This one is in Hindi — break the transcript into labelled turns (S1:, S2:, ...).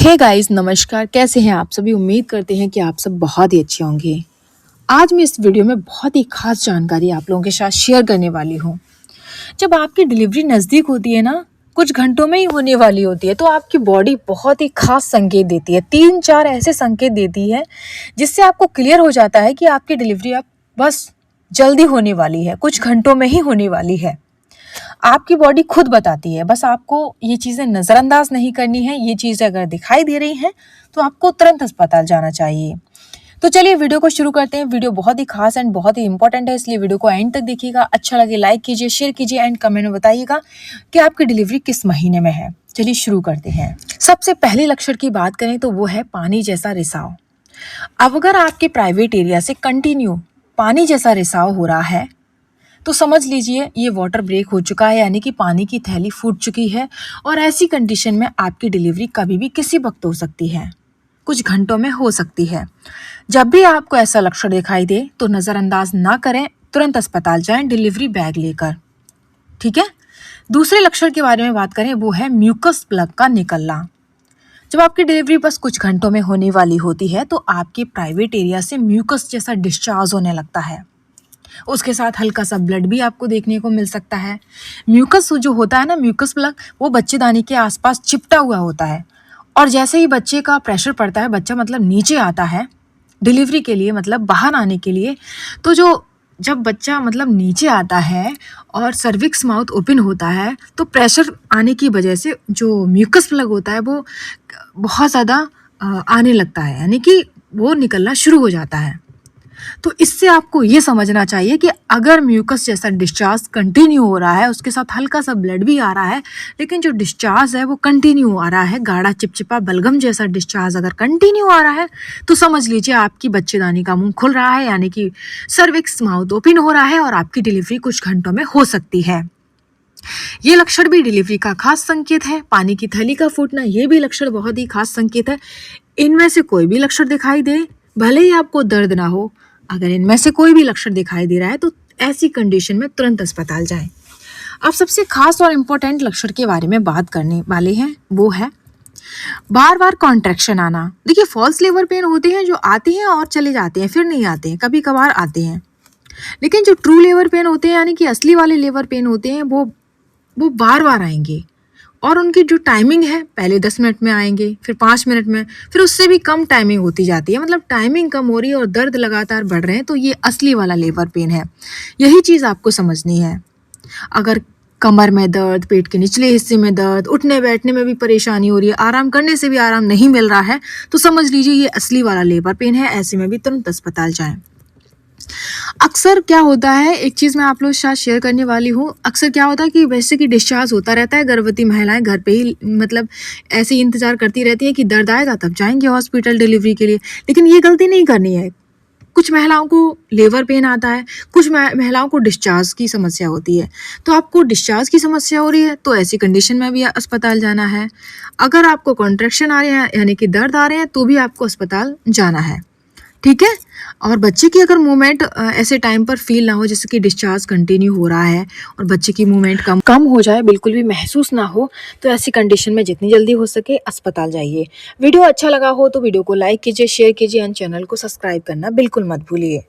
S1: हे गाइस, नमस्कार। कैसे हैं आप सभी? उम्मीद करते हैं कि आप सब बहुत ही अच्छे होंगे। आज मैं इस वीडियो में बहुत ही खास जानकारी आप लोगों के साथ शेयर करने वाली हूँ। जब आपकी डिलीवरी नज़दीक होती है ना, कुछ घंटों में ही होने वाली होती है, तो आपकी बॉडी बहुत ही खास संकेत देती है। 3-4 ऐसे संकेत देती है जिससे आपको क्लियर हो जाता है कि आपकी डिलीवरी अब बस जल्दी होने वाली है, कुछ घंटों में ही होने वाली है। आपकी बॉडी खुद बताती है, बस आपको ये चीज़ें नज़रअंदाज नहीं करनी है। ये चीज़ें अगर दिखाई दे रही हैं तो आपको तुरंत अस्पताल जाना चाहिए। तो चलिए वीडियो को शुरू करते हैं। वीडियो बहुत ही खास एंड बहुत ही इंपॉर्टेंट है, इसलिए वीडियो को एंड तक देखिएगा। अच्छा लगे लाइक कीजिए, शेयर कीजिए एंड कमेंट में बताइएगा कि आपकी डिलीवरी किस महीने में है। चलिए शुरू करते हैं। सबसे पहले लक्षण की बात करें तो वो है पानी जैसा रिसाव। अब अगर आपके प्राइवेट एरिया से कंटिन्यू पानी जैसा रिसाव हो रहा है तो समझ लीजिए ये वाटर ब्रेक हो चुका है, यानी कि पानी की थैली फूट चुकी है। और ऐसी कंडीशन में आपकी डिलीवरी कभी भी किसी वक्त हो सकती है, कुछ घंटों में हो सकती है। जब भी आपको ऐसा लक्षण दिखाई दे तो नज़रअंदाज ना करें, तुरंत अस्पताल जाएं डिलीवरी बैग लेकर। ठीक है। दूसरे लक्षण के बारे में बात करें, वो है म्यूकस प्लग का निकलना। जब आपकी डिलीवरी बस कुछ घंटों में होने वाली होती है तो आपके प्राइवेट एरिया से म्यूकस जैसा डिस्चार्ज होने लगता है। उसके साथ हल्का सा ब्लड भी आपको देखने को मिल सकता है। म्यूकस जो होता है ना, म्यूकस प्लग, वो बच्चेदानी के आसपास चिपटा हुआ होता है। और जैसे ही बच्चे का प्रेशर पड़ता है, बच्चा मतलब नीचे आता है डिलीवरी के लिए, मतलब बाहर आने के लिए, तो जब बच्चा मतलब नीचे आता है और सर्विक्स माउथ ओपन होता है तो प्रेशर आने की वजह से जो म्यूकस प्लग होता है वो बहुत ज़्यादा आने लगता है, यानी कि वो निकलना शुरू हो जाता है। तो इससे आपको ये समझना चाहिए कि अगर म्यूकस जैसा डिस्चार्ज कंटिन्यू हो रहा है, उसके साथ हल्का सा ब्लड भी आ रहा है, लेकिन जो डिस्चार्ज है वो कंटिन्यू आ रहा है, गाढ़ा चिपचिपा बलगम जैसा डिस्चार्ज अगर कंटिन्यू आ रहा है, तो समझ लीजिए आपकी बच्चेदानी का मुंह खुल रहा है, यानी कि सर्विक्स माउथ ओपन हो रहा है और आपकी डिलीवरी कुछ घंटों में हो सकती है। ये लक्षण भी डिलीवरी का खास संकेत है। पानी की थैली का फूटना, ये भी लक्षण बहुत ही खास संकेत है। इनमें से कोई भी लक्षण दिखाई दे, भले ही आपको दर्द ना हो, अगर इनमें से कोई भी लक्षण दिखाई दे रहा है तो ऐसी कंडीशन में तुरंत अस्पताल जाएं। अब सबसे खास और इम्पोर्टेंट लक्षण के बारे में बात करने वाले हैं, वो है बार बार कॉन्ट्रैक्शन आना। देखिए, फॉल्स लेबर पेन होते हैं जो आते हैं और चले जाते हैं, फिर नहीं आते हैं, कभी कभार आते हैं। लेकिन जो ट्रू लेबर पेन होते हैं, यानी कि असली वाले लेबर पेन होते हैं, वो बार बार आएंगे। और उनकी जो टाइमिंग है, पहले 10 मिनट में आएंगे, फिर 5 मिनट में, फिर उससे भी कम टाइमिंग होती जाती है। मतलब टाइमिंग कम हो रही है और दर्द लगातार बढ़ रहे हैं, तो ये असली वाला लेबर पेन है। यही चीज़ आपको समझनी है। अगर कमर में दर्द, पेट के निचले हिस्से में दर्द, उठने बैठने में भी परेशानी हो रही है, आराम करने से भी आराम नहीं मिल रहा है, तो समझ लीजिए ये असली वाला लेबर पेन है। ऐसे में भी तुरंत अस्पताल जाएं। अक्सर क्या होता है, एक चीज़ मैं आप लोगों के साथ शेयर करने वाली हूँ। अक्सर क्या होता है कि वैसे कि डिस्चार्ज होता रहता है, गर्भवती महिलाएं घर पे ही मतलब ऐसे ही इंतज़ार करती रहती हैं कि दर्द आएगा तब जाएंगे हॉस्पिटल डिलीवरी के लिए। लेकिन ये गलती नहीं करनी है। कुछ महिलाओं को लेबर पेन आता है, कुछ महिलाओं को डिस्चार्ज की समस्या होती है। तो आपको डिस्चार्ज की समस्या हो रही है तो ऐसी कंडीशन में भी अस्पताल जाना है। अगर आपको कॉन्ट्रैक्शन आ रहे हैं, यानी कि दर्द आ रहे हैं, तो भी आपको अस्पताल जाना है। ठीक है। और बच्चे की अगर मूवमेंट ऐसे टाइम पर फील ना हो, जैसे कि डिस्चार्ज कंटिन्यू हो रहा है और बच्चे की मूवमेंट कम हो जाए, बिल्कुल भी महसूस ना हो, तो ऐसी कंडीशन में जितनी जल्दी हो सके अस्पताल जाइए। वीडियो अच्छा लगा हो तो वीडियो को लाइक कीजिए, शेयर कीजिए एंड चैनल को सब्सक्राइब करना बिल्कुल मत भूलिए।